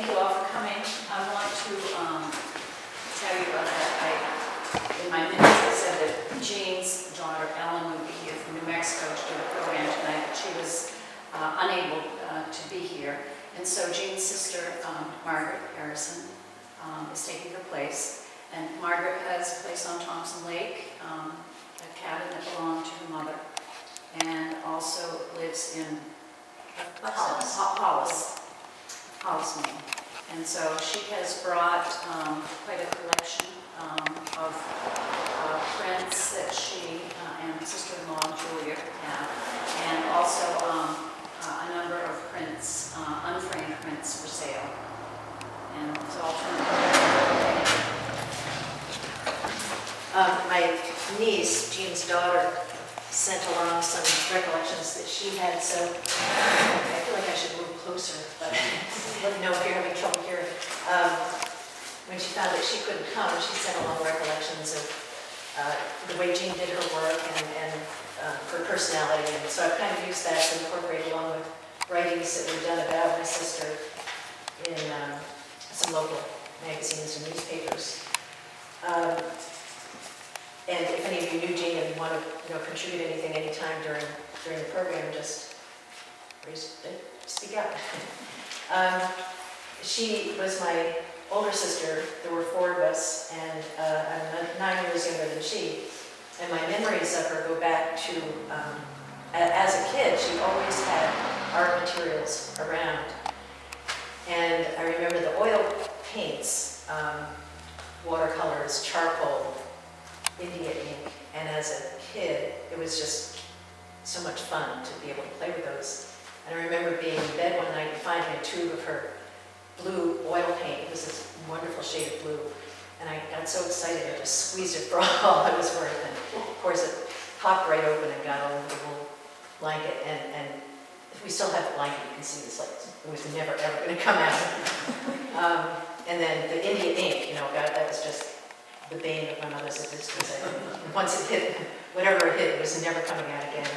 you all for coming. I want to tell you that in my minutes, I said that Jean's daughter, Ellen, would be here from New Mexico to do the program tonight, but she was unable to be here. And so Jean's sister, Margaret Harrison, is taking her place. And Margaret has a place on Thompson Lake, a cabin that belonged to her mother, and also lives in Hollis, Maine. And so she has brought quite a collection of prints that she and sister-in-law Julia have, and also a number of prints, unframed prints for sale. And so I'll turn it over. My niece, Jean's daughter, sent along some recollections that she had, so I feel like I should move closer, but let me know if you're having trouble hearing. When she found that she couldn't come, she sent along recollections of the way Jean did her work and her personality, and so I've kind of used that to incorporate along with writings that were done about my sister in some local magazines and newspapers. And if any of you knew Jean and want to contribute anything anytime during the program, just speak up. She was my older sister. There were 4 of us, and I'm 9 years younger than she. And my memories of her go back to, as a kid, she always had art materials around. And I remember the oil paints, watercolors, charcoal, India ink, and as a kid, it was just so much fun to be able to play with those. And I remember being in bed one night and finding a tube of her blue oil paint. It was this wonderful shade of blue, and I got so excited I just squeezed it for all it was worth. And of course, it popped right open and got all over the wool blanket. And if we still have the blanket, you can see this, like it was never ever going to come out. And then the India ink, God, that was just the bane of my mother's existence. Once it hit, whatever it hit, it was never coming out again.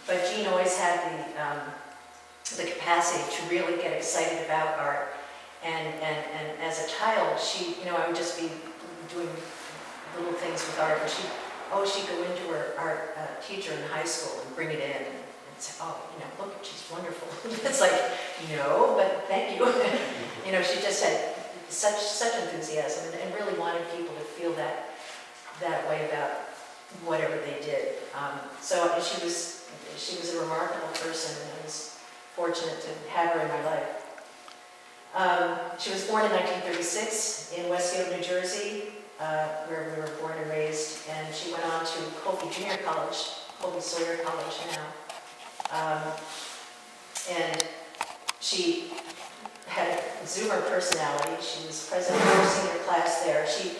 But Jean always had the capacity to really get excited about art. And as a child, I would just be doing little things with art. But she'd go into her art teacher in high school and bring it in and say, oh, look, she's wonderful. It's like, no, but thank you. She just had such enthusiasm and really wanted people to feel that way about whatever they did. So she was a remarkable person, and I was fortunate to have her in my life. She was born in 1936 in Westfield, New Jersey, where we were born and raised, and she went on to Colby Junior College, Colby Sawyer College now. And she had a Zoomer personality. She was president of her senior class there. She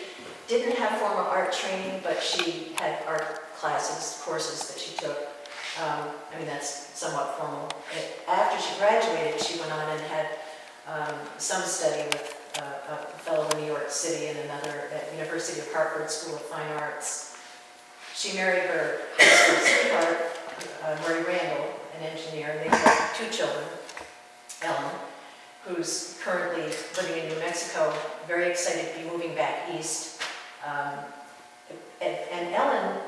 didn't have formal art training, but she had art courses that she took. That's somewhat formal. After she graduated, she went on and had some study with a fellow in New York City and another at University of Hartford School of Fine Arts. She married her high school sweetheart, Murray Randall, an engineer, and they had 2 children, Ellen, who's currently living in New Mexico, very excited to be moving back east. And Ellen,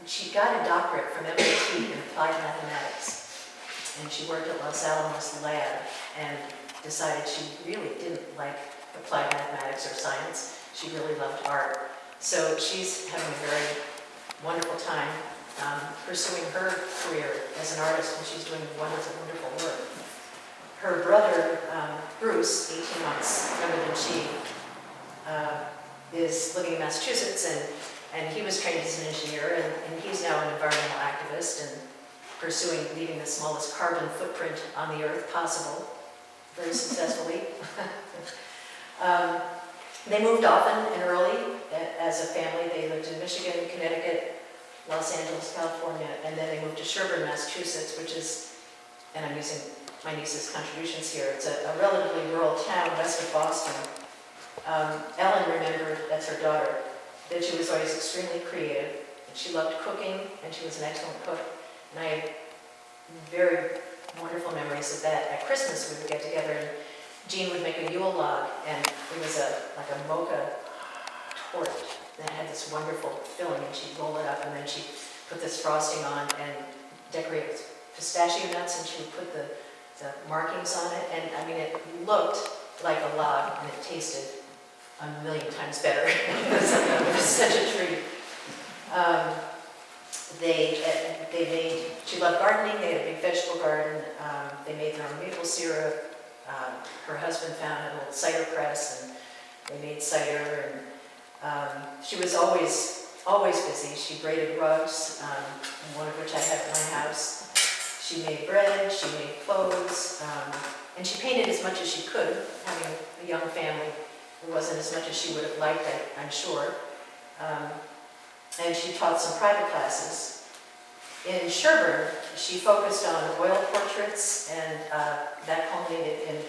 she got a doctorate from MIT in applied mathematics, and she worked at Los Alamos lab and decided she really didn't like applied mathematics or science. She really loved art. So she's having a very wonderful time pursuing her career as an artist, and she's doing wonderful work. Her brother, Bruce, 18 months younger than she, is living in Massachusetts, and he was trained as an engineer, and he's now an environmental activist and pursuing leaving the smallest carbon footprint on the earth possible, very successfully. They moved often and early as a family. They lived in Michigan, Connecticut, Los Angeles, California, and then they moved to Sherburne, Massachusetts, which is, and I'm using my niece's contributions here, it's a relatively rural town west of Boston. Ellen remembered, that's her daughter, that she was always extremely creative, and she loved cooking, and she was an excellent cook. And I have very wonderful memories of that. At Christmas, we would get together, Jean would make a Yule log, and it was like a mocha torte that had this wonderful filling, and she'd roll it up, and then she'd put this frosting on and decorate it with pistachio nuts, and she would put the markings on it, and I mean, it looked like a log, and it tasted a million times better. It was such a treat. She loved gardening. They had a big vegetable garden. They made their own maple syrup. Her husband found an old cider press, and they made cider. And she was always busy. She braided rugs, one of which I have at my house. She made bread. She made clothes, and she painted as much as she could. Having a young family, it wasn't as much as she would have liked, I'm sure. And she taught some private classes. In Sherburne, she focused on oil portraits, and that culminated in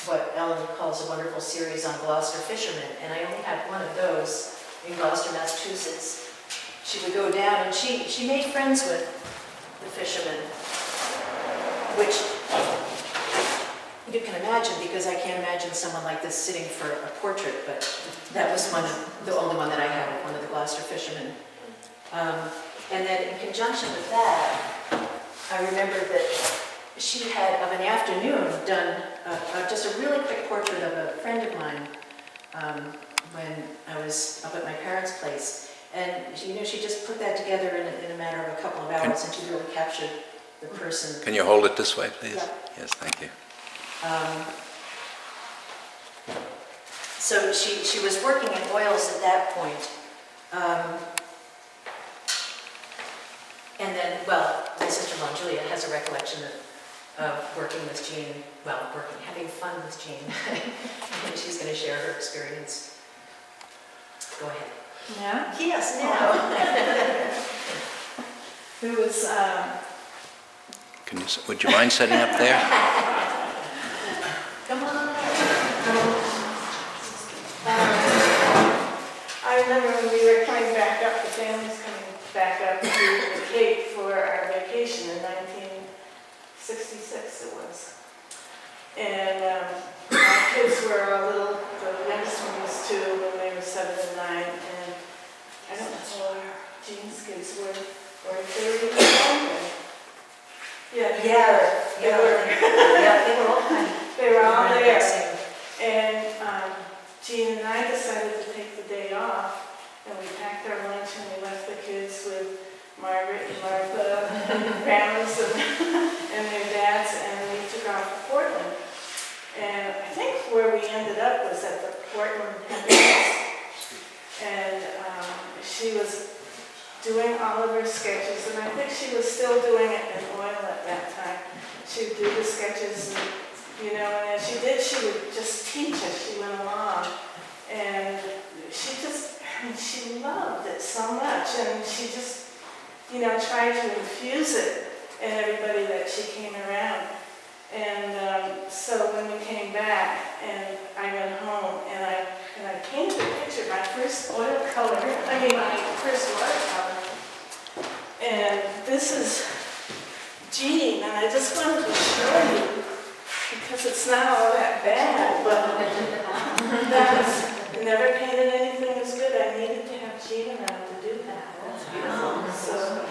what Ellen calls a wonderful series on Gloucester fishermen. And I only have one of those in Gloucester, Massachusetts. She would go down, and she made friends with the fishermen, which you can imagine, because I can't imagine someone like this sitting for a portrait, but that was the only one that I had of one of the Gloucester fishermen. And then in conjunction with that, I remember that she had, of an afternoon, done just a really quick portrait of a friend of mine when I was up at my parents' place. And she just put that together in a matter of a couple of hours, and she really captured the person. Can you hold it this way, please? Yeah. Yes, thank you. So she was working in oils at that point. And then, well, my sister-in-law Julia has a recollection of working with Jean, having fun with Jean. And she's going to share her experience. Go ahead. Yeah? Yes, now. Who was, Would you mind setting up there? Come on. I remember when we were coming back up, the family's coming back up to the Cape for our vacation in 1966 it was. And our kids were a little, the youngest one was 2 and they were 7 and 9, and I don't know how our Jean's kids were 30 or something. Yeah, they were all kind of. They were all there. And Jean and I decided to take the day off, and we packed our lunch and we left the kids with Margaret and Martha and grandmas and their dads, and we took off to Portland. And I think where we ended up was at the Portland House. And she was doing all of her sketches, and I think she was still doing it in oil at that time. She would do the sketches, and as she did, she would just teach as she went along. And she loved it so much, and she just, tried to infuse it in everybody that she came around. And so when we came back, and I went home, and I painted a picture, my first watercolor. And this is Jean, and I just wanted to show you, because it's not all that bad, but that's never painted anything as good. I needed to have Jean around to do that. That's beautiful. So,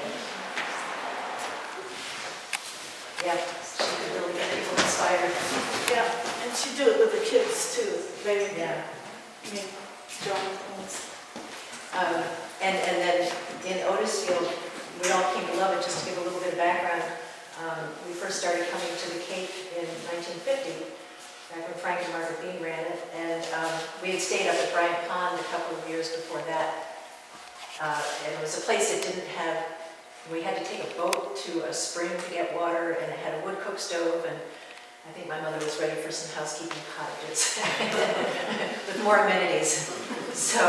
Yeah, she could really get people inspired. yeah, and she do it with the kids too. They Yeah. drawing things. And then in Otisfield, we all came to love it. Just to give a little bit of background, we first started coming to the Cape in 1950, back when Frank and Margaret Bean ran it, and we had stayed up at Bryant Pond a couple of years before that. And it was a place that didn't have, we had to take a boat to a spring to get water, and it had a wood cook stove, and I think my mother was ready for some housekeeping cottages with more amenities. So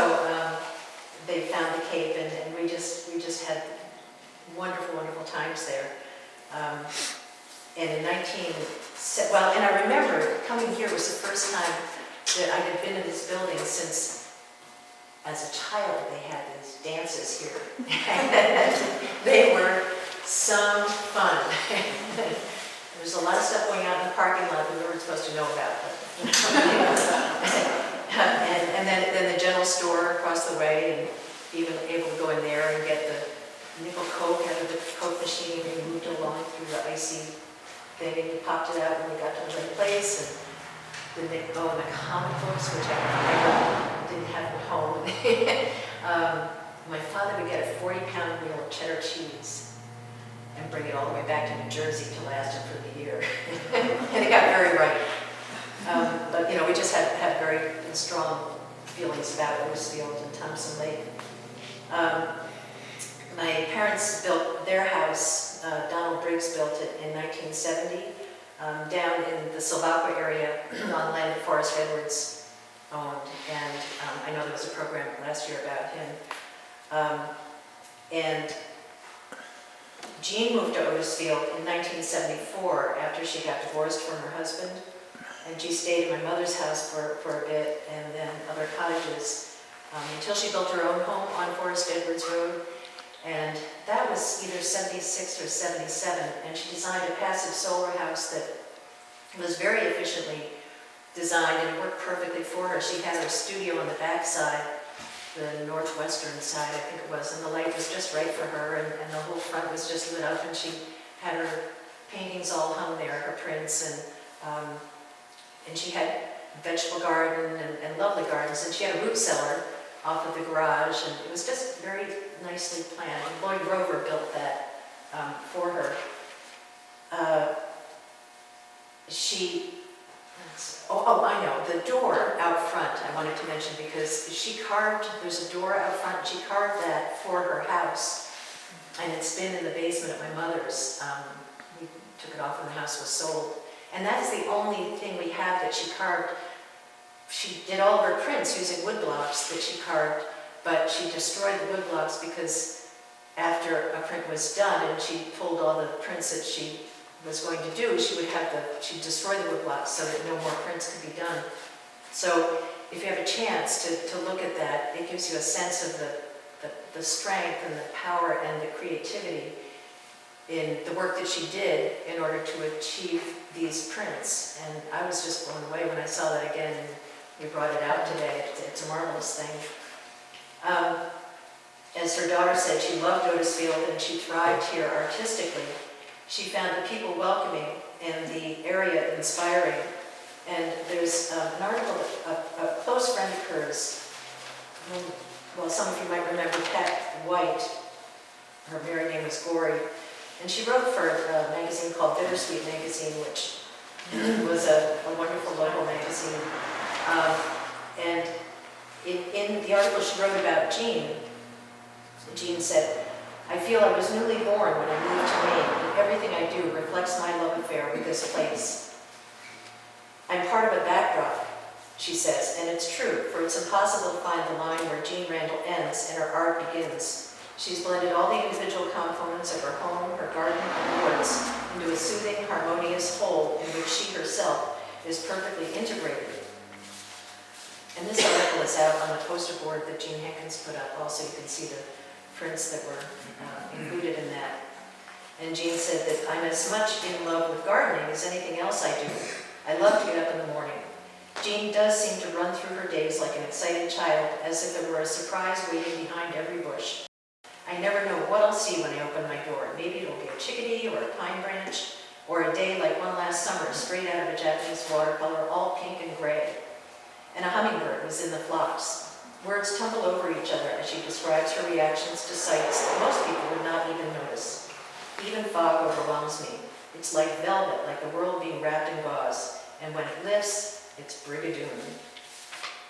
they found the Cape, and we just had wonderful, wonderful times there. And in and I remember coming here was the first time that I had been in this building since, as a child, they had these dances here. They were some fun. There was a lot of stuff going on in the parking lot that we weren't supposed to know about, but And then the general store across the way, and even able to go in there and get the nickel Coke out of the Coke machine, and moved along through the icy thing, and you popped it out when you got to the right place. And then they go in the comic books, which I didn't have at home. My father would get a 40-pound wheel of cheddar cheese and bring it all the way back to New Jersey to last him for the year. And it got very right. But, you know, we just had very strong feelings about Otisfield and Thompson Lake. My parents built their house, Donald Briggs built it in 1970, down in the Silvacqua area on land that Forrest Edwards owned. And I know there was a program last year about him. And Jean moved to Otisfield in 1974 after she got divorced from her husband. And she stayed at my mother's house for a bit, and then other cottages, until she built her own home on Forrest Edwards Road. And that was either 76 or 77, and she designed a passive solar house that was very efficiently designed and worked perfectly for her. She had her studio on the back side, the northwestern side, I think it was, and the light was just right for her, and the whole front was just lit up, and she had her paintings all hung there, her prints, and she had a vegetable garden and lovely gardens, and she had a root cellar off of the garage, and it was just very nicely planned. And Lloyd Rover built that for her. I know, the door out front I wanted to mention, because there's a door out front, she carved that for her house, and it's been in the basement at my mother's. We took it off when the house was sold. And that is the only thing we have that she carved. She did all of her prints using wood blocks that she carved, but she destroyed the wood blocks because after a print was done and she pulled all the prints that she was going to do, she'd destroy the wood blocks so that no more prints could be done. So if you have a chance to look at that, it gives you a sense of the strength and the power and the creativity in the work that she did in order to achieve these prints. And I was just blown away when I saw that again, and we brought it out today. It's a marvelous thing. As her daughter said, she loved Otisfield and she thrived here artistically. She found the people welcoming and the area inspiring. And there's an article, a close friend of hers, well, some of you might remember Pat White. Her married name was Gory. And she wrote for a magazine called Bittersweet Magazine, which was a wonderful local magazine. And in the article she wrote about Jean said, "I feel I was newly born when I moved to Maine, and everything I do reflects my love affair with this place. I'm part of a backdrop," she says, and it's true, for it's impossible to find the line where Jean Randall ends and her art begins. She's blended all the individual components of her home, her garden, and woods into a soothing, harmonious whole in which she herself is perfectly integrated. And this article is out on the poster board that Jean Hankins put up. Also, you can see the prints that were included in that. And Jean said that I'm as much in love with gardening as anything else I do. I love to get up in the morning. Jean does seem to run through her days like an excited child, as if there were a surprise waiting behind every bush. I never know what I'll see when I open my door. Maybe it'll be a chickadee or a pine branch, or a day like one last summer, straight out of a Japanese watercolor, all pink and gray. And a hummingbird was in the phlox. Words tumble over each other as she describes her reactions to sights that most people would not even notice. Even fog overwhelms me. It's like velvet, like the world being wrapped in gauze. And when it lifts, it's brigadoon.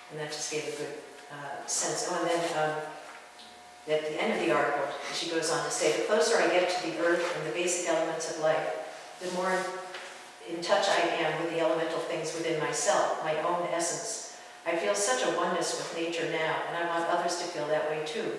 And that just gave a good sense. Oh, and then at the end of the article, she goes on to say, the closer I get to the earth and the basic elements of life, the more in touch I am with the elemental things within myself, my own essence. I feel such a oneness with nature now, and I want others to feel that way too.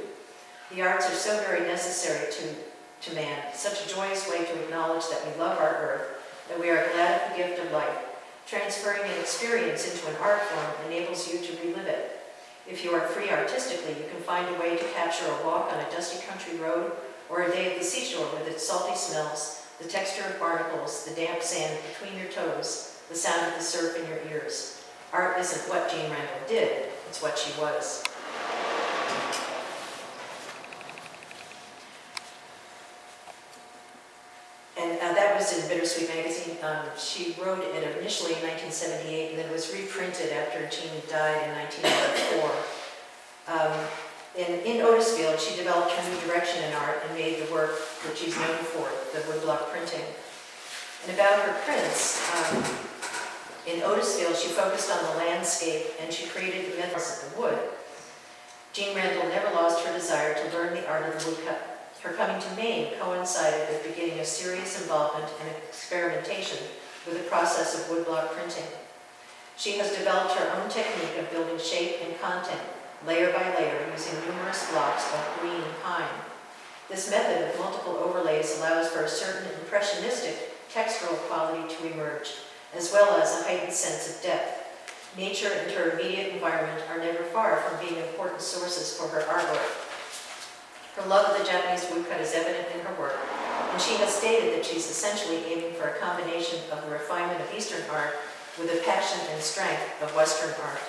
The arts are so very necessary to man, such a joyous way to acknowledge that we love our earth, that we are glad of the gift of life. Transferring an experience into an art form enables you to relive it. If you are free artistically, you can find a way to capture a walk on a dusty country road, or a day at the seashore with its salty smells, the texture of barnacles, the damp sand between your toes, the sound of the surf in your ears. Art isn't what Jean Randall did, it's what she was. And that was in Bittersweet Magazine. She wrote it initially in 1978, and then it was reprinted after Jean died in 1994. In Otisfield, she developed her new direction in art and made the work that she's known for, the woodblock printing. And about her prints, in Otisfield, she focused on the landscape and she created the mythos of the wood. Jean Randall never lost her desire to learn the art of the woodcut. Her coming to Maine coincided with beginning a serious involvement and experimentation with the process of woodblock printing. She has developed her own technique of building shape and content, layer by layer, using numerous blocks of green pine. This method of multiple overlays allows for a certain impressionistic textural quality to emerge, as well as a heightened sense of depth. Nature and her immediate environment are never far from being important sources for her artwork. Her love of the Japanese woodcut is evident in her work, and she has stated that she's essentially aiming for a combination of the refinement of Eastern art with the passion and strength of Western art.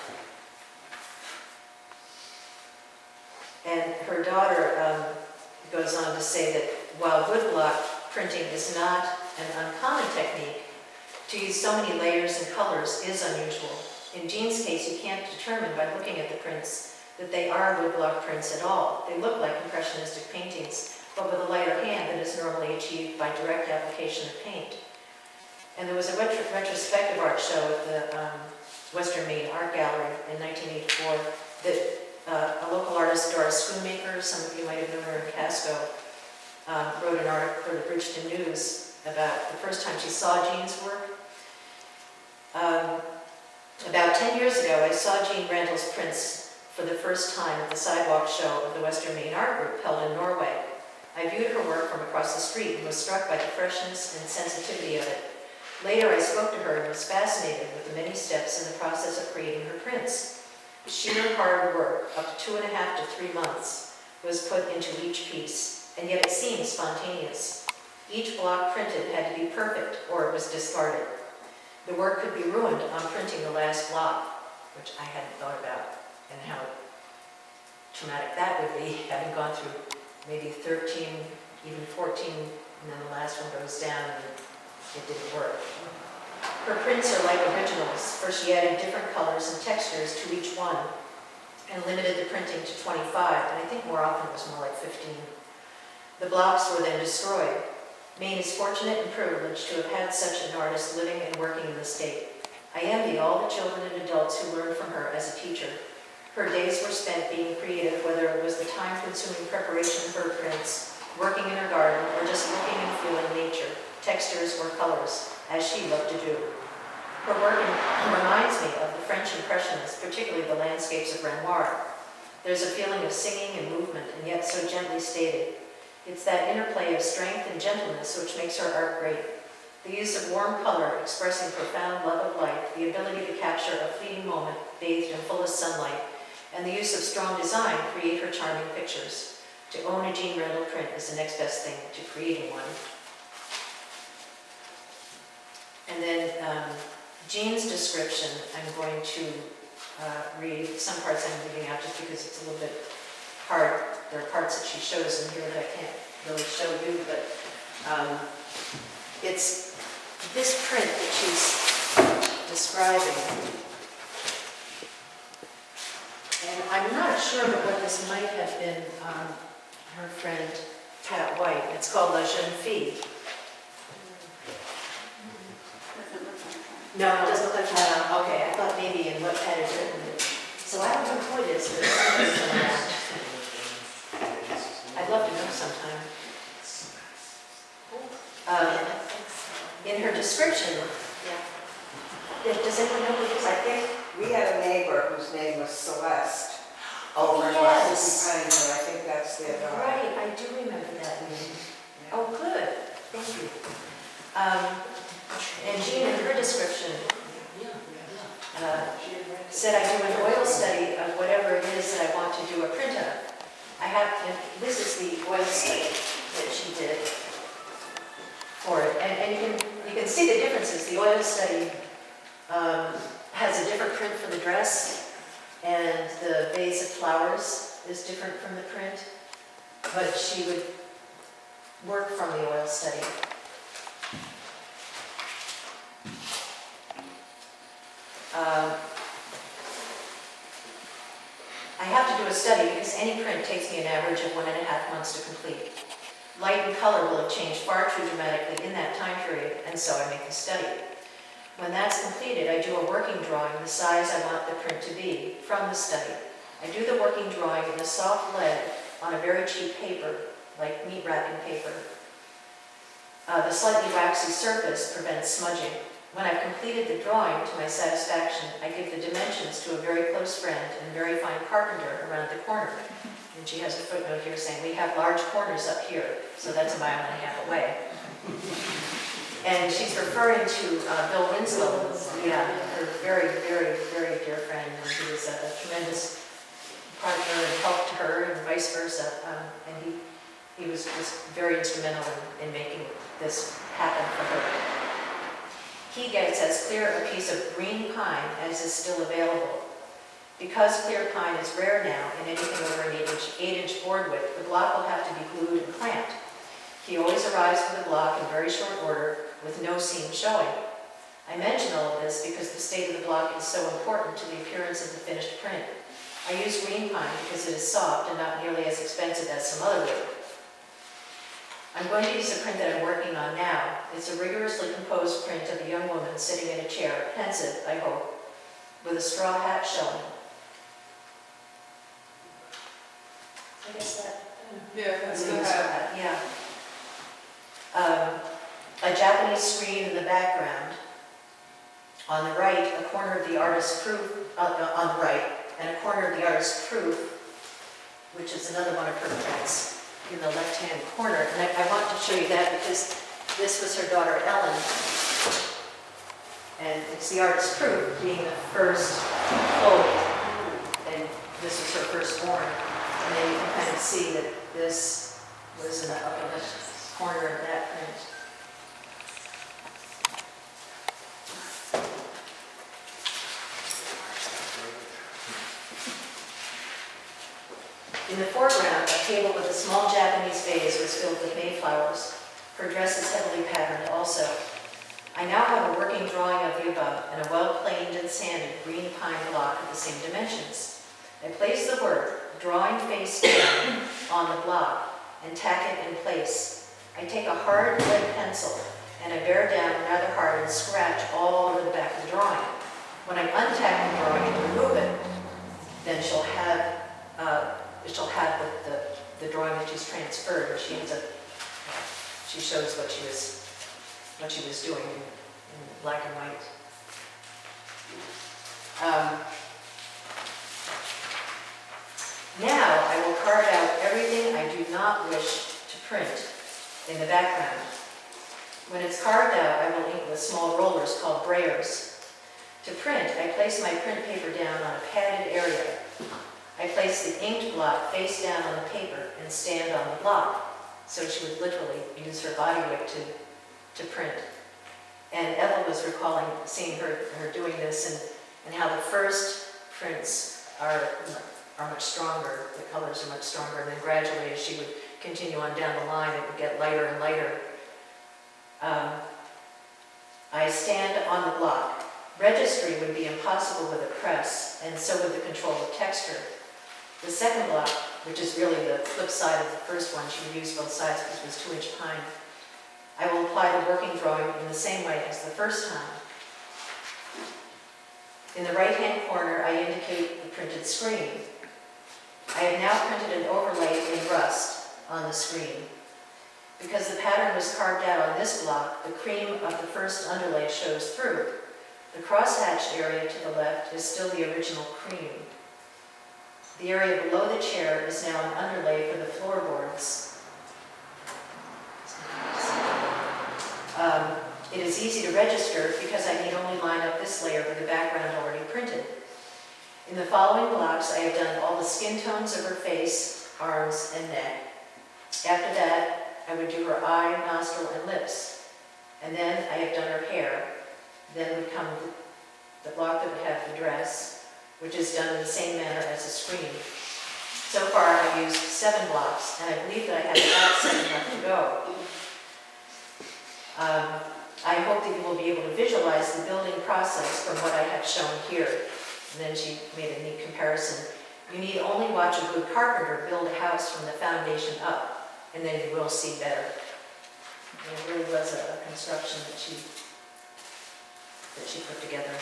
And her daughter goes on to say that while woodblock printing is not an uncommon technique, to use so many layers and colors is unusual. In Jean's case, you can't determine by looking at the prints that they are woodblock prints at all. They look like impressionistic paintings, but with a lighter hand that is normally achieved by direct application of paint. And there was a retrospective art show at the Western Maine Art Gallery in 1984 that a local artist, Doris Schoonmaker, some of you might have known her in Casco, wrote an article for the Bridgeton News about the first time she saw Jean's work. About 10 years ago, I saw Jean Randall's prints for the first time at the sidewalk show of the Western Maine Art Group held in Norway. I viewed her work from across the street and was struck by the freshness and sensitivity of it. Later, I spoke to her and was fascinated with the many steps in the process of creating her prints. Sheer hard work, up to 2.5 to 3 months, was put into each piece, and yet it seemed spontaneous. Each block printed had to be perfect or it was discarded. The work could be ruined on printing the last block, which I hadn't thought about, and how traumatic that would be, having gone through maybe 13, even 14, and then the last one goes down and it didn't work. Her prints are like originals, for she added different colors and textures to each one and limited the printing to 25, and I think more often it was more like 15. The blocks were then destroyed. Maine is fortunate and privileged to have had such an artist living and working in the state. I envy all the children and adults who learned from her as a teacher. Her days were spent being creative, whether it was the time-consuming preparation of her prints, working in her garden, or just looking and feeling nature, textures or colors, as she loved to do. Her work reminds me of the French Impressionists, particularly the landscapes of Renoir. There's a feeling of singing and movement, and yet so gently stated. It's that interplay of strength and gentleness which makes her art great. The use of warm color expressing profound love of life, the ability to capture a fleeting moment bathed in fullest sunlight, and the use of strong design create her charming pictures. To own a Jean Randall print is the next best thing to creating one. And then Jean's description, I'm going to read. Some parts I'm leaving out just because it's a little bit hard. There are parts that she shows in here that I can't really show you, but it's this print that she's describing. And I'm not sure, but what this might have been her friend Pat White. It's called La Jeune Fille. No, it doesn't look like that. Okay, I thought maybe in what Pat had written it. So I don't know who it is, but I'd love to know sometime. In her description, does anyone know who it is? I think we had a neighbor whose name was Celeste over in Washington Pines, and I think that's their daughter. Right, I do remember that name. Oh, good, thank you. And Jean, in her description, said I do an oil study of whatever it is that I want to do a print of. I have, and this is the oil study that she did for it, and you can see the differences. The oil study has a different print for the dress, and the vase of flowers is different from the print, but she would work from the oil study. I have to do a study because any print takes me an average of 1.5 months to complete. Light and color will have changed far too dramatically in that time period, and so I make the study. When that's completed, I do a working drawing the size I want the print to be from the study. I do the working drawing in a soft lead on a very cheap paper, like meat wrapping paper. The slightly waxy surface prevents smudging. When I've completed the drawing to my satisfaction, I give the dimensions to a very close friend and very fine carpenter around the corner. And she has a footnote here saying, we have large corners up here, so that's 1.5 miles away. And she's referring to Bill Winslow, her very, very, very dear friend, and he was a tremendous partner and help to her, and vice versa. And he was just very instrumental in making this happen for her. He gets as clear a piece of green pine as is still available. Because clear pine is rare now in anything over an 8-inch board width, the block will have to be glued and clamped. He always arrives with a block in very short order with no seam showing. I mention all of this because the state of the block is so important to the appearance of the finished print. I use green pine because it is soft and not nearly as expensive as some other wood. I'm going to use a print that I'm working on now. It's a rigorously composed print of a young woman sitting in a chair, pensive, I hope, with a straw hat showing. I guess that... Yeah, that's Straw good. hat, yeah. A Japanese screen in the background. On the right, a corner of the artist's proof, on the right, and a corner of the artist's proof, which is another one of her prints, in the left-hand corner. And I want to show you that because this was her daughter Ellen, and it's the artist's proof being the first Chloe, and this was her firstborn. And then you can kind of see that this was in the upper left corner of that print. In the foreground, a table with a small Japanese vase was filled with mayflowers. Her dress is heavily patterned also. I now have a working drawing of the above and a well-planed and sanded green pine block of the same dimensions. I place the work, drawing face down, on the block and tack it in place. I take a hard lead pencil and I bear down rather hard and scratch all over the back of the drawing. When I untack the drawing and remove it, then she'll have the drawing that she's transferred, where she shows what she was doing in black and white. Now I will carve out everything I do not wish to print in the background. When it's carved out, I will ink with small rollers called brayers. To print, I place my print paper down on a padded area. I place the inked block face down on the paper and stand on the block. So she would literally use her body weight to print. And Ethel was recalling seeing her doing this and how the first prints are much stronger, the colors are much stronger, and then gradually as she would continue on down the line, it would get lighter and lighter. I stand on the block. Registry would be impossible with a press, and so would the control of texture. The second block, which is really the flip side of the first one, she used both sides because it was 2-inch pine. I will apply the working drawing in the same way as the first time. In the right-hand corner, I indicate the printed screen. I have now printed an overlay in rust on the screen. Because the pattern was carved out on this block, the cream of the first underlay shows through. The cross-hatched area to the left is still the original cream. The area below the chair is now an underlay for the floorboards. It is easy to register because I need only line up this layer with the background already printed. In the following blocks, I have done all the skin tones of her face, arms, and neck. After that, I would do her eye, nostril, and lips. And then I have done her hair. Then would come the block that would have the dress, which is done in the same manner as a screen. So far, I've used 7 blocks, and I believe that I have about 7 left to go. I hope that you will be able to visualize the building process from what I have shown here. And then she made a neat comparison. You need only watch a good carpenter build a house from the foundation up, and then you will see better. And it really was a construction that she put together.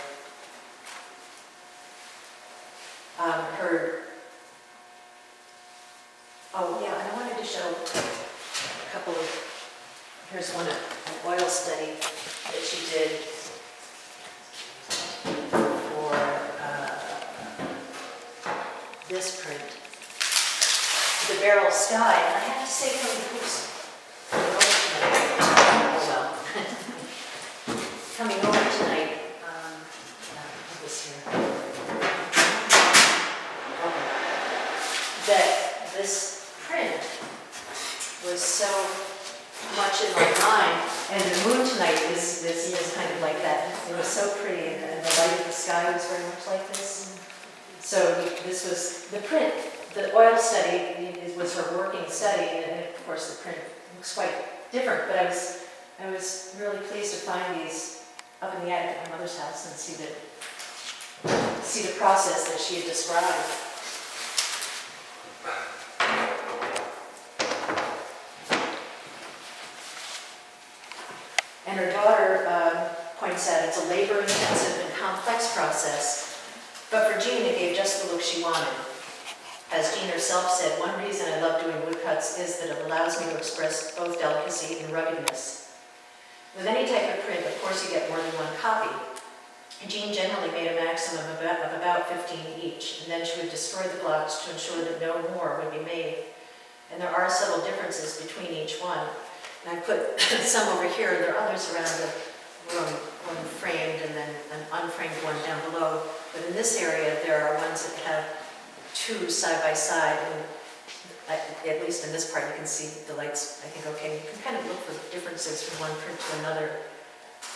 Oh yeah, and I wanted to show a couple of, here's one, an oil study that she did for this print, the Beryl Sky, and I have to say, coming over tonight, put this here, that this print was so much in my mind, and the moon tonight is kind of like that. It was so pretty, and the light of the sky was very much like this. So this was the print. The oil study was her working study, and of course the print looks quite different. But I was really pleased to find these up in the attic at my mother's house and see the process that she had described. And her daughter points out it's a labor-intensive and complex process, but for Jean it gave just the look she wanted. As Jean herself said, one reason I love doing woodcuts is that it allows me to express both delicacy and ruggedness. With any type of print, of course, you get more than one copy. Jean generally made a maximum of about 15 each, and then she would destroy the blocks to ensure that no more would be made. And there are subtle differences between each one. And I put some over here. There are others around the room, one framed and then an unframed one down below. But in this area, there are ones that have 2 side by side, and at least in this part you can see the lights, I think, okay. You can kind of look for differences from one print to another,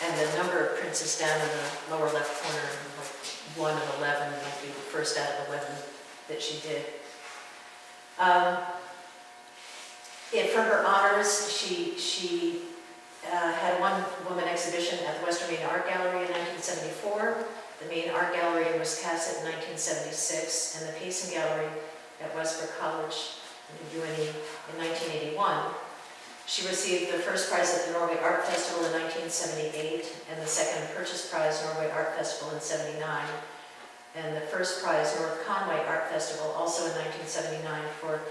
and the number of prints is down in the lower left corner, like 1 of 11 might be the first out of 11 that she did. For her honors, she had a one-woman exhibition at the Western Maine Art Gallery in 1974, the Maine Art Gallery in Wiscasset in 1976, and the Payson Gallery at Westbrook College in UNE in 1981. She received the first prize at the Norway Art Festival in 1978, and the second Purchase Prize Norway Art Festival in 79, and the first prize North Conway Art Festival also in 1979 for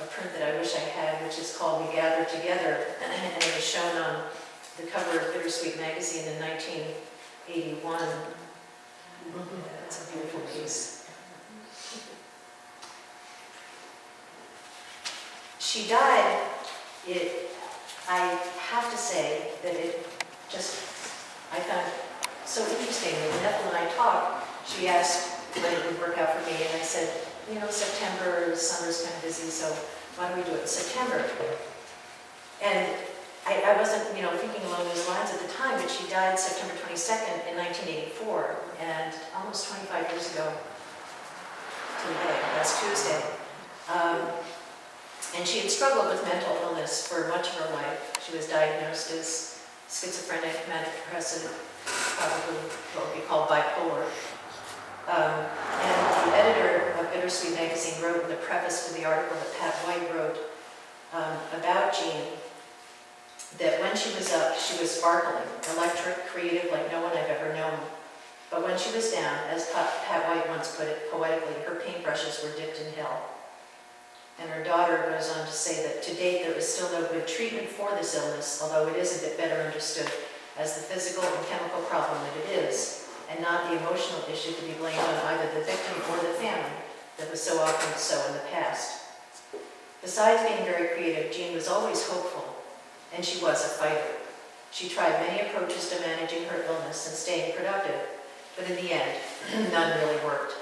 a print that I wish I had, which is called We Gather Together, and it was shown on the cover of Bittersweet magazine in 1981. It's a beautiful piece. She died, I have to say that I found it so interesting. When Ethel and I talked, she asked when it would work out for me, and I said, September, summer's kind of busy, so why don't we do it in September? And I wasn't, thinking along those lines at the time, but she died September 22nd in 1984, and almost 25 years ago today, last Tuesday. And she had struggled with mental illness for much of her life. She was diagnosed as schizophrenic, manic depressive, probably what would be called bipolar. And the editor of Bittersweet magazine wrote in the preface to the article that Pat White wrote about Jean, that when she was up, she was sparkling, electric, creative like no one I've ever known. But when she was down, as Pat White once put it poetically, her paintbrushes were dipped in hell. And her daughter goes on to say that to date there is still no good treatment for this illness, although it is a bit better understood as the physical and chemical problem that it is, and not the emotional issue to be blamed on either the victim or the family that was so often so in the past. Besides being very creative, Jean was always hopeful, and she was a fighter. She tried many approaches to managing her illness and staying productive, but in the end, none really worked.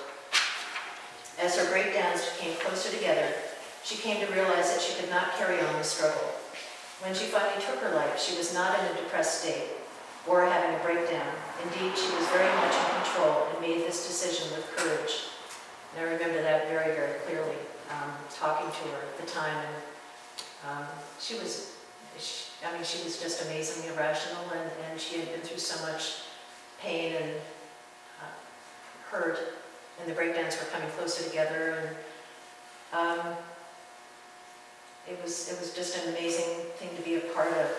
As her breakdowns came closer together, she came to realize that she could not carry on the struggle. When she finally took her life, she was not in a depressed state or having a breakdown. Indeed, she was very much in control the time, and she was just amazingly irrational, and she had been through so much pain and hurt, and the breakdowns were coming closer together, and it was just an amazing thing to be a part of.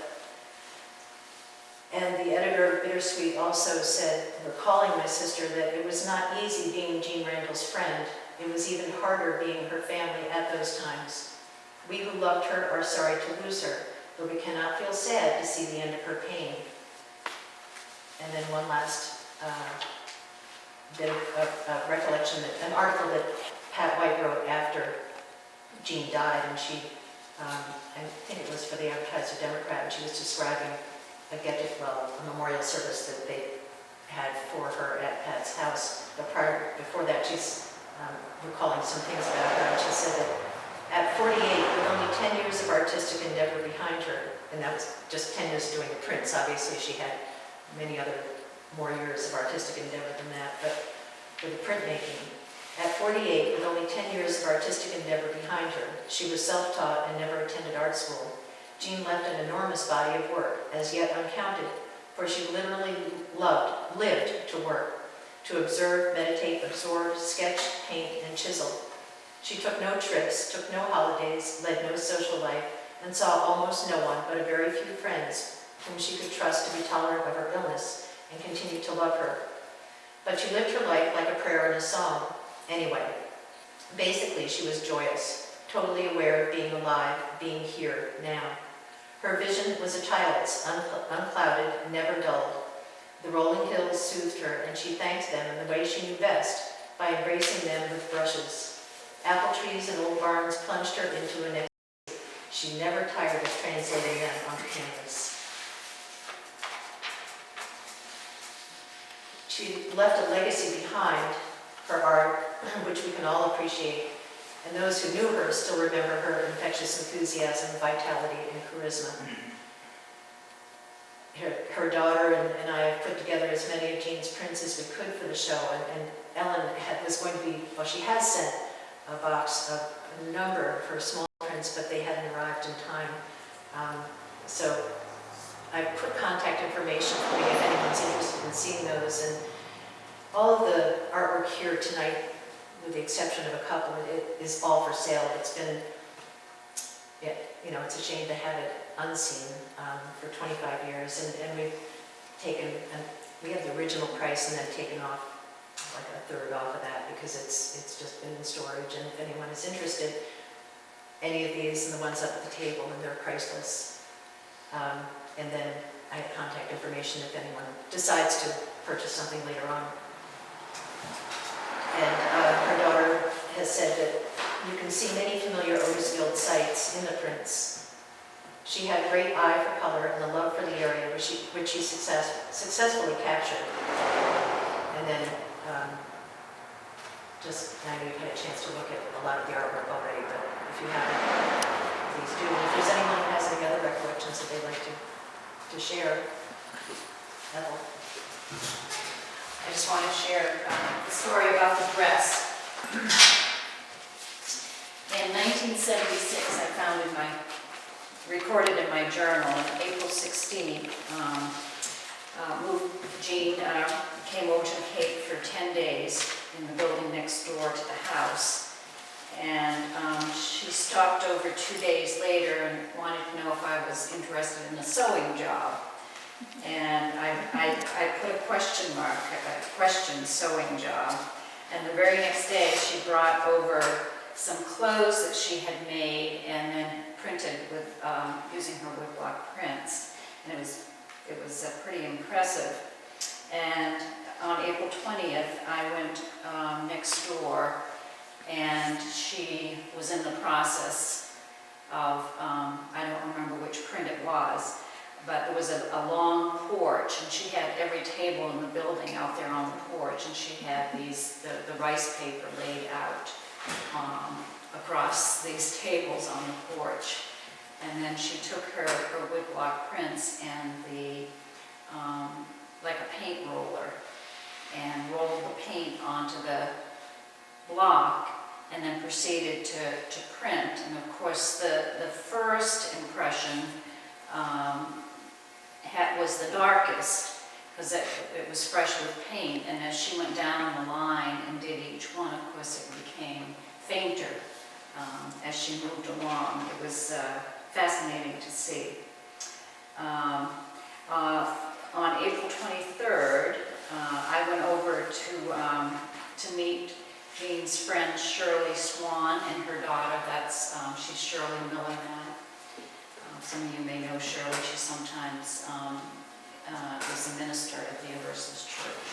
And the editor of Bittersweet also said, recalling my sister, that it was not easy being Jean Randall's friend. It was even harder being her family at those times. We who loved her are sorry to lose her, but we cannot feel sad to see the end of her pain. And then one last bit of recollection, that an article that Pat White wrote after Jean died, and she, I think it was for the Advertiser-Democrat, and she was describing a memorial service that they had for her at Pat's house. But before that, she's recalling some things about her, and she said that at 48, with only 10 years of artistic endeavor behind her, and that was just 10 years doing the prints, obviously she had many other more years of artistic endeavor than that, but for the printmaking, at 48, with only 10 years of artistic endeavor behind her, she was self-taught and never attended art school. Jean left an enormous body of work, as yet uncounted, for she literally lived to work, to observe, meditate, absorb, sketch, paint, and chisel. She took no trips, took no holidays, led no social life, and saw almost no one but a very few friends whom she could trust to be tolerant of her illness and continue to love her. But she lived her life like a prayer and a song. Anyway, basically she was joyous, totally aware of being alive, being here, now. Her vision was a child's, unclouded, never dulled. The rolling hills soothed her, and she thanked them in the way she knew best, by embracing them with brushes. Apple trees and old barns plunged her into an ecstasy. She never tired of translating them onto canvas. She left a legacy behind, her art, which we can all appreciate, and those who knew her still remember her infectious enthusiasm, vitality, and charisma. Her daughter and I have put together as many of Jean's prints as we could for the show, and Ellen was going to be, well, she has sent a box of a number of her small prints, but they hadn't arrived in time. So I put contact information for you if anyone's interested in seeing those, and all of the artwork here tonight, with the exception of a couple, it is all for sale. It's been, it's a shame to have it unseen for 25 years, and we've taken, we have the original price and then taken off like a third off of that because it's just been in storage, and if anyone is interested, any of these and the ones up at the table, and they're priceless. And then I have contact information if anyone decides to purchase something later on. And her daughter has said that you can see many familiar Otisfield sites in the prints. She had a great eye for color and a love for the area which she successfully captured. And then, I know you've had a chance to look at a lot of the artwork already, but if you haven't, please do. If there's anyone who has any other recollections that they'd like to share, Ethel. I just want to share the story about the dress. In 1976, I found recorded in my journal, on April 16th, Jean came over to the Cape for 10 days in the building next door to the house. And she stopped over 2 days later and wanted to know if I was interested in a sewing job. And I put a question mark, a question sewing job. And the very next day she brought over some clothes that she had made and then printed with using her woodblock prints. And it was pretty impressive. And on April 20th, I went next door, and she was in the process of, I don't remember which print it was, but there was a long porch, and she had every table in the building out there on the porch, and she had the rice paper laid out across these tables on the porch. And then she took her woodblock prints and like a paint roller, and rolled the paint onto the block, and then proceeded to print. And of course, the first impression was the darkest, because it was fresh with paint, and as she went down the line and did each one, of course, it became fainter as she moved along. It was fascinating to see. On April 23rd, I went over to meet Jean's friend Shirley Swan and her daughter. She's Shirley Miller now. Some of you may know Shirley. She sometimes is a minister at the Universalist Church.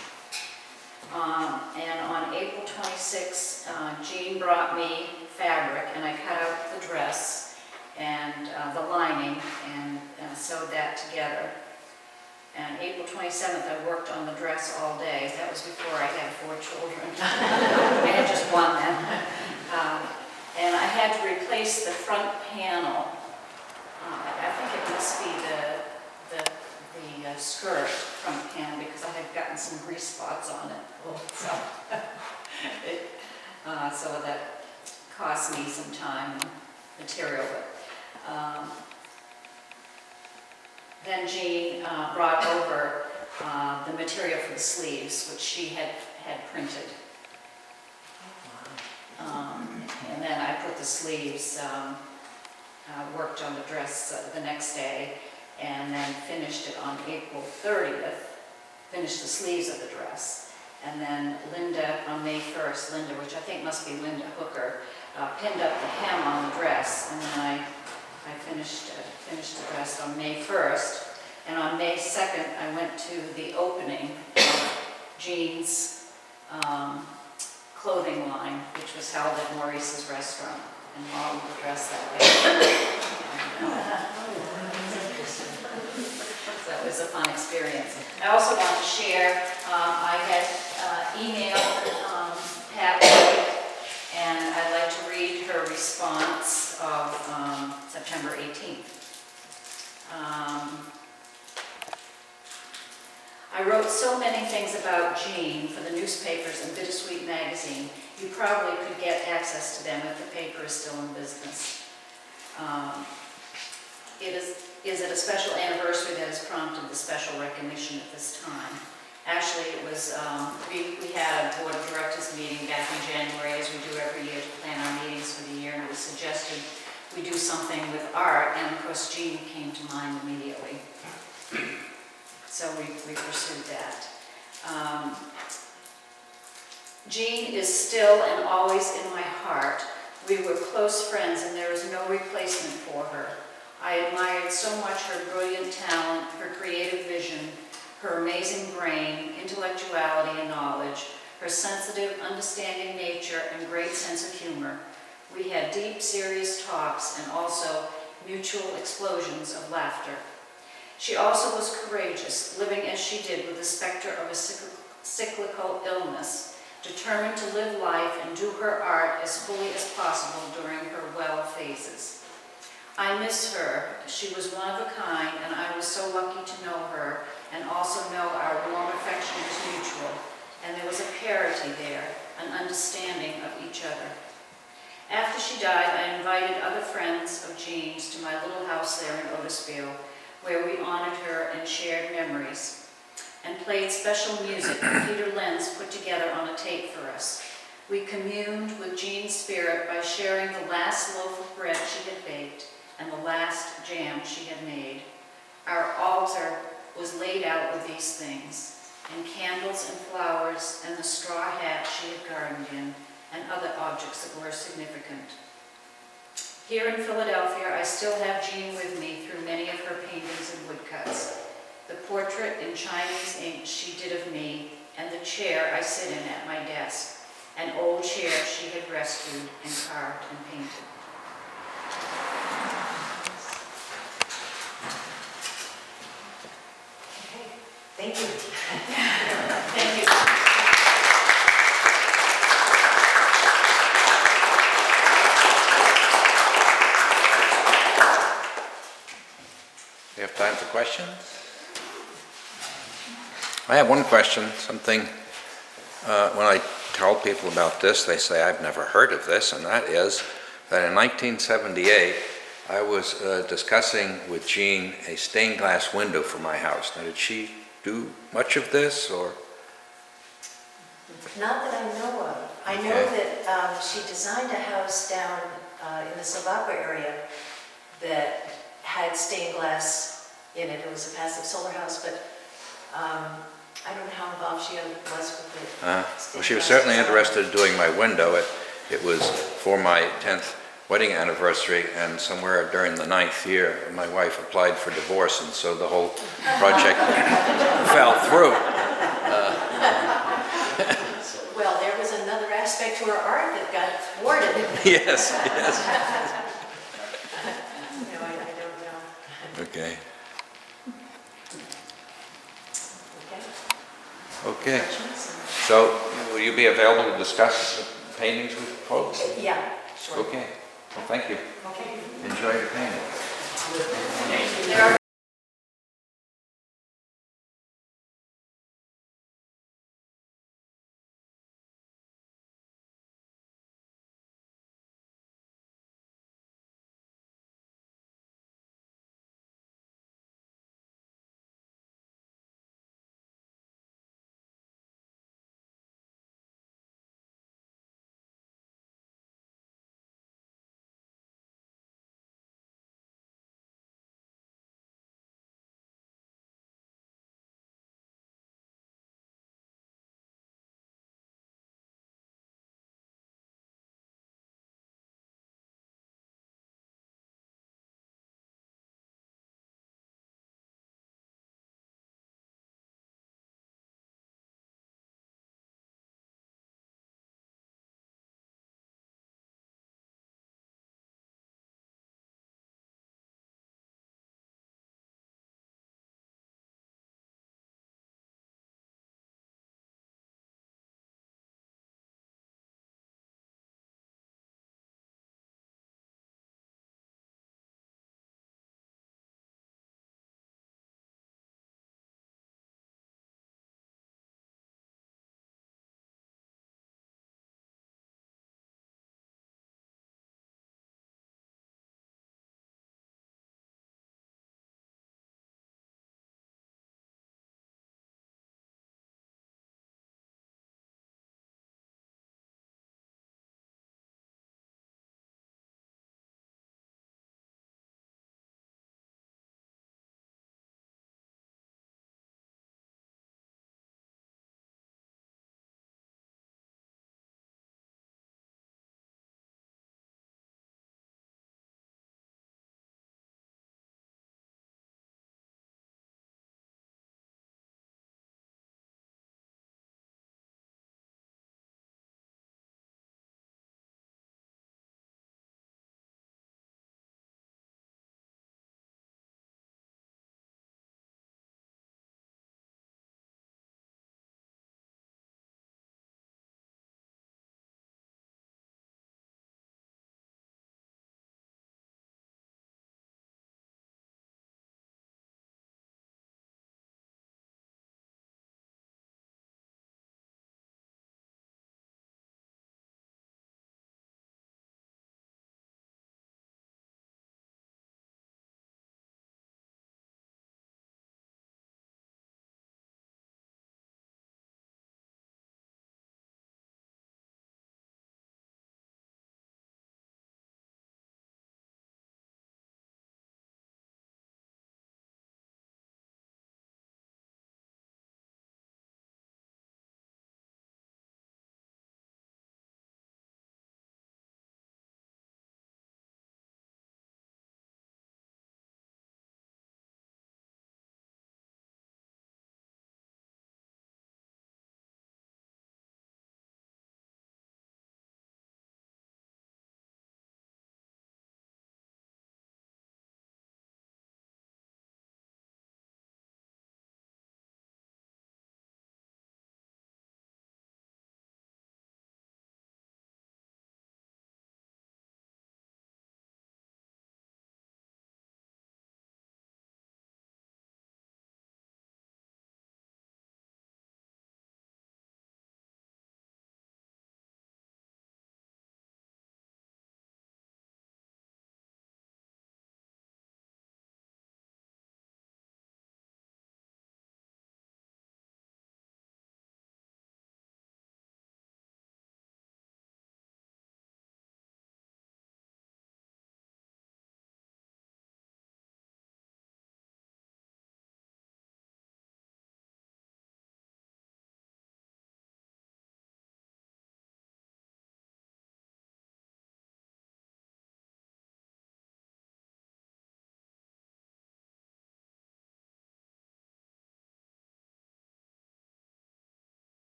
And on April 26th, Jean brought me fabric, and I cut out the dress and the lining and sewed that together. And April 27th, I worked on the dress all day. That was before I had 4 children. I had just one then. And I had to replace the front panel. I think it must be the skirt front panel, because I had gotten some grease spots on it. So that cost me some time and material. But then Jean brought over the material for the sleeves, which she had printed. And then I put the sleeves, worked on the dress the next day, and then finished it on April 30th, finished the sleeves of the dress. And then Linda, on May 1st, Linda, which I think must be Linda Hooker, pinned up the hem on the dress, and then I finished the dress on May 1st. And on May 2nd, I went to the opening of Jean's clothing line, which was held at Maurice's restaurant, and modeled the dress that way. So it was a fun experience. I also want to share, I had emailed Pat White, and I'd like to read her response of September 18th. I wrote so many things about Jean for the newspapers and Bittersweet magazine. You probably could get access to them if the paper is still in business. Is it a special anniversary that has prompted the special recognition at this time? Actually, it was, we had a board of directors meeting back in January, as we do every year, to plan our meetings for the year, and it was suggested we do something with art, and of course Jean came to mind immediately. So we pursued that. Jean is still and always in my heart. We were close friends, and there is no replacement for her. I admired so much her brilliant talent, her creative vision, her amazing brain, intellectuality and knowledge, her sensitive, understanding nature and great sense of humor. We had deep, serious talks and also mutual explosions of laughter. She also was courageous, living as she did with the specter of a cyclical illness, determined to live life and do her art as fully as possible during her well phases. I miss her. She was one of a kind, and I was so lucky to know her and also know our warm affection was mutual, and there was a parity there, an understanding of each other. After she died, I invited other friends of Jean's to my little house there in Otisfield, where we honored her and shared memories, and played special music that Peter Lenz put together on a tape for us. We communed with Jean's spirit by sharing the last loaf of bread she had baked and the last jam she had made. Our altar was laid out with these things, and candles and flowers and the straw hat she had gardened in, and other objects that were significant. Here in Philadelphia, I still have Jean with me through many of her paintings and woodcuts. The portrait in Chinese ink she did of me, and the chair I sit in at my desk, an old chair she had rescued and carved and painted. Thank you. Thank you. We have time for questions? I have one question, something, when I tell people about this, they say, I've never heard of this, and that is that in 1978, I was discussing with Jean a stained glass window for my house. Now, did she do much of this, or? Not that I know of. I know Okay. that she designed a house down in the Silvacqua area that had stained glass in it. It was a passive solar house, but I don't know how involved she was with it. Well, she was certainly interested in doing my window. It was for my 10th wedding anniversary, and somewhere during the 9th year, my wife applied for divorce, and so the whole project fell through. Well, there was another aspect to her art that got thwarted. Yes, yes. No, I don't know. Okay, Okay. okay. So, will you be available to discuss paintings with folks? Yeah, sure. Okay, well, thank you. Okay. Enjoy your painting. There are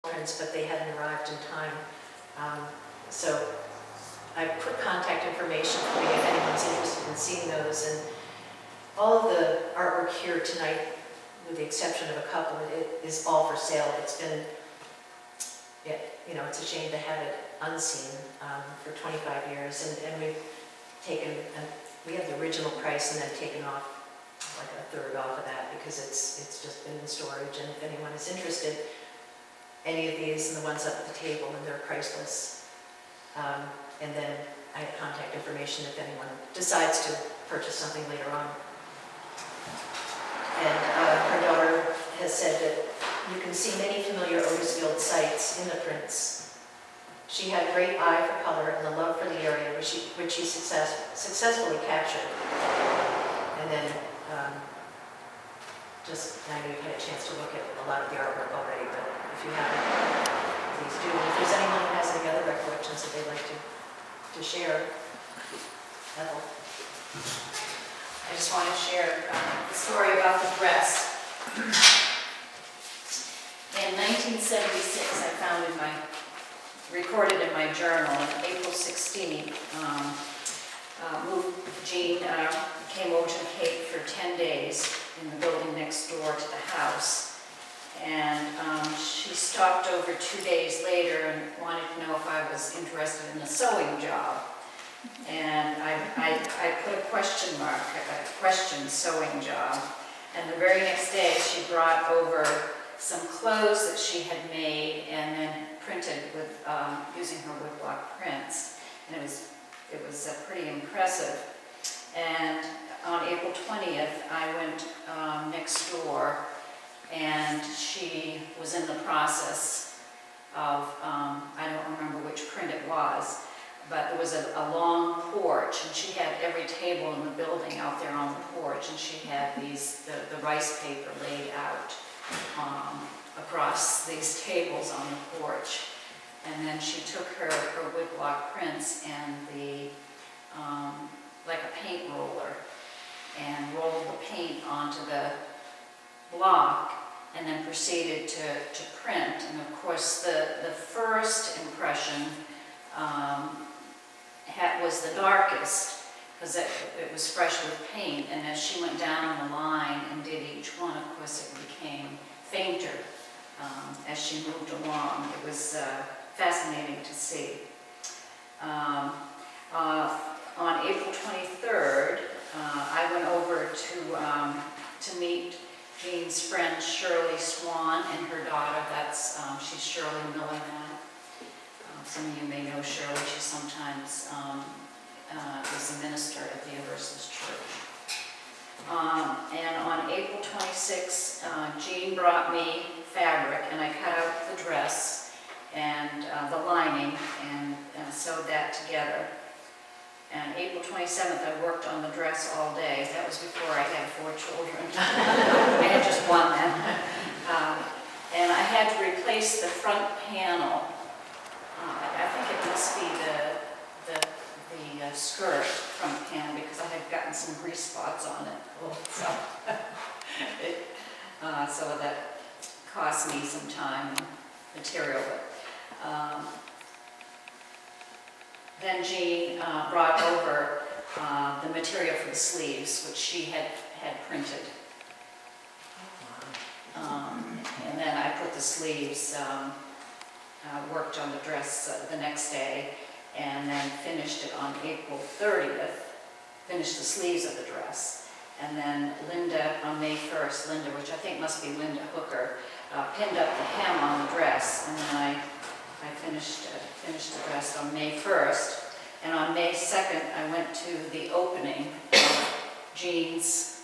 prints, but they hadn't arrived in time. So I put contact information for you if anyone's interested in seeing those. And all of the artwork here tonight, with the exception of a couple, it is all for sale. It's been, you know, it's a shame to have it unseen for 25 years. And we've taken, we have the original price and then taken off like a third off of that because it's just been in storage. And if anyone is interested, any of these and the ones up at the table, and they're priceless. And then I have contact information if anyone decides to purchase something later on. And her daughter has said that you can see many familiar Otisfield sites in the prints. She had a great eye for color and the love for the area, which she successfully captured. And then, I know you've had a chance to look at a lot of the artwork already, but if you haven't, please do. If there's anyone who has any other recollections that they'd like to share, Ethel. I just want to share the story about the dress. In 1976, I found recorded in my journal, on April 16th, Jean came over to the Cape for 10 days in the building next door to the house. And she stopped over 2 days later and wanted to know if I was interested in a sewing job. And I put a question mark, a question sewing job. And the very next day she brought over some clothes that she had made and then printed with using her woodblock prints. And it was pretty impressive. And on April 20th, I went next door, and she was in the process of, I don't remember which print it was, but there was a long porch, and she had every table in the building out there on the porch, and she had the rice paper laid out across these tables on the porch. And then she took her woodblock prints and like a paint roller, and rolled the paint onto the block, and then proceeded to print. And of course, the first impression was the darkest, because it was fresh with paint, and as she went down the line and did each one, of course, it became fainter as she moved along. It was fascinating to see. On April 23rd, I went over to meet Jean's friend Shirley Swan and her daughter. She's Shirley Miller now. Some of you may know Shirley. She sometimes is a minister at the Universalist Church. And on April 26th, Jean brought me fabric, and I cut out the dress and the lining and sewed that together. And April 27th, I worked on the dress all day. That was before I had 4 children. I had just one then. And I had to replace the front panel. I think it must be the skirt front panel, because I had gotten some grease spots on it. So that cost me some time and material. But, then Jean brought over the material for the sleeves, which she had printed. And then I put the sleeves, worked on the dress the next day, and then finished it on April 30th, finished the sleeves of the dress. And then Linda, on May 1st, Linda, which I think must be Linda Hooker, pinned up the hem on the dress, and then I finished the dress on May 1st, and on May 2nd, I went to the opening of Jean's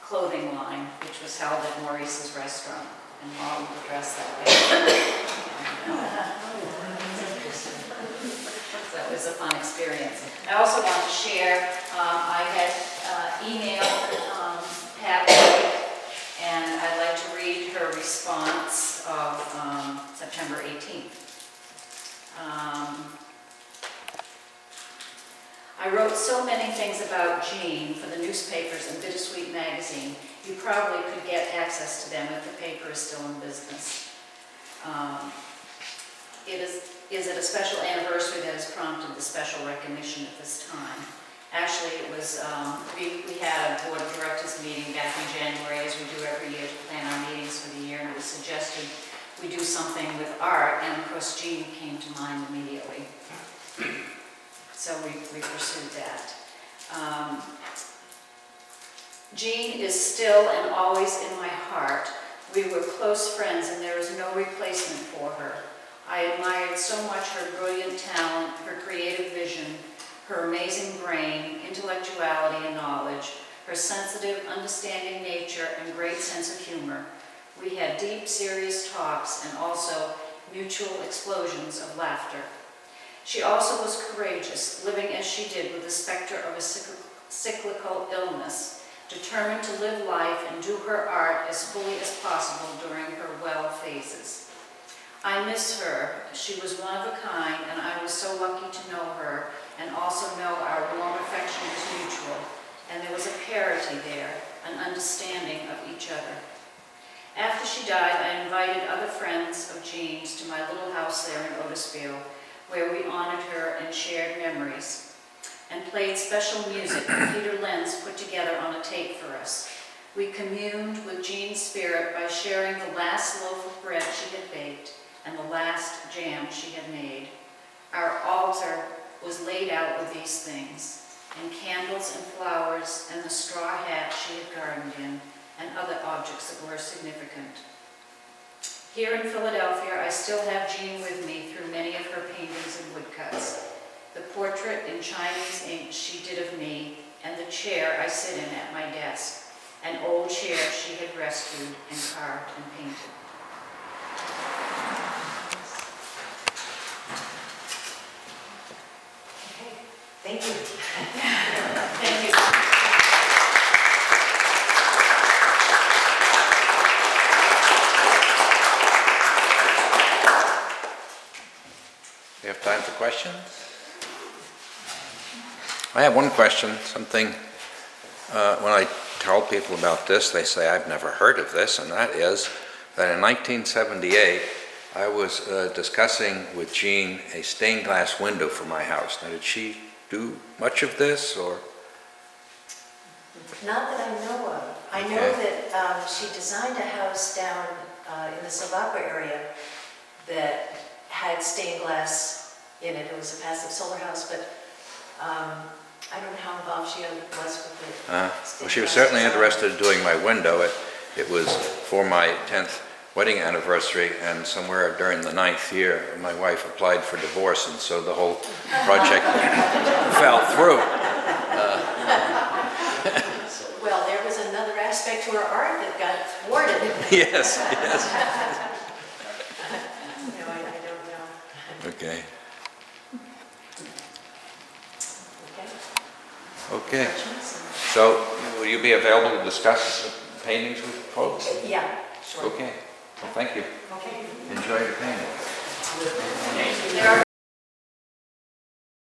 clothing line, which was held at Maurice's restaurant, and modeled the dress that day. So it was a fun experience. I also want to share, I had emailed Pat White, and I'd like to read her response of September 18th. I wrote so many things about Jean for the newspapers and Bittersweet magazine. You probably could get access to them if the paper is still in business. Is it a special anniversary that has prompted the special recognition at this time? Actually, it was, we had a board of directors meeting back in January, as we do every year, to plan our meetings for the year, and it was suggested we do something with art, and of course Jean came to mind immediately. So we pursued that. Jean is still and always in my heart. We were close friends, and there is no replacement for her. I admired so much her brilliant talent, her creative vision, her amazing brain, intellectuality and knowledge, her sensitive, understanding nature and great sense of humor. We had deep, serious talks and also mutual explosions of laughter. She also was courageous, living as she did with the specter of a cyclical illness, determined to live life and do her art as fully as possible during her well phases. I miss her. She was one of a kind, and I was so lucky to know her and also know our warm affection was mutual, and there was a parity there, an understanding of each other. After she died, I invited other friends of Jean's to my little house there in Otisfield, where we honored her and shared memories, and played special music that Peter Lenz put together on a tape for us. We communed with Jean's spirit by sharing the last loaf of bread she had baked and the last jam she had made. Our altar was laid out with these things, and candles and flowers and the straw hat she had gardened in, and other objects that were significant. Here in Philadelphia, I still have Jean with me through many of her paintings and woodcuts. The portrait in Chinese ink she did of me, and the chair I sit in at my desk, an old chair she had rescued and carved and painted. Thank you. Thank you. We have time for questions? I have one question, something, when I tell people about this, they say, I've never heard of this, and that is that in 1978, I was discussing with Jean a stained glass window for my house. Now, did she do much of this, or? Not that I know of. I know that she designed a house down in the Silvacqua area that had stained glass in it. It was a passive solar house, but I don't know how involved she was with it. Well, she was certainly interested in doing my window. It was for my 10th wedding anniversary, and somewhere during the 9th year, my wife applied for divorce, and so the whole project fell through. Well, there was another aspect to her art that got thwarted. Yes. No, I don't know. Okay. Okay. Okay. So, will you be available to discuss paintings with folks? Yeah, sure. Okay. Well, thank you. Okay. Enjoy your painting.